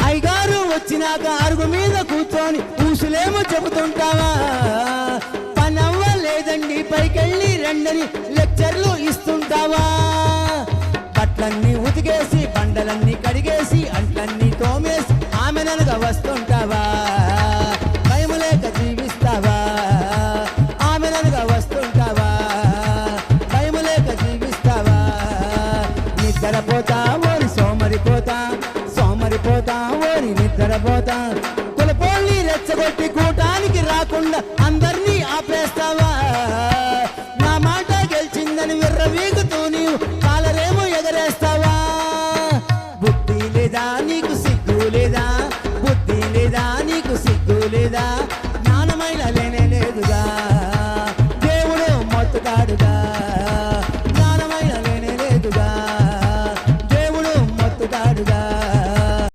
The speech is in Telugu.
అయ్యగారు వచ్చినాక అరుగు మీద కూర్చొని ఊసులేమో చెబుతుంటావా? పనవ్వలేదండి పైకెళ్ళి రెండని లెక్చర్లు ఇస్తుంటావా? బట్టలన్నీ ఉతికేసి బండలన్నీ కడిగేసి అంట్లన్నీ తోమేసి ఆమెననగా వస్తుంటావా? భయము లేక జీవిస్తావా? ఆమెననగా వస్తుంటావా? భయము లేక జీవిస్తావా? నిద్రపోతా ఓరి సోమరిపోతా, సోమరిపోతా ఓరి నిద్రపోతా. కులపోల్ని రెచ్చగొట్టి కూటానికి రాకుండా అందరినీ ఆపేస్తావా? నా మాట గెలిచిందని విర్రవీగుతూ నీవు కాలరేమో ఎగరేస్తావా? బుద్ధి లేదా నీకు సిగ్గు లేదా? బుద్ధి లేదా నీకు సిగ్గు లేదా?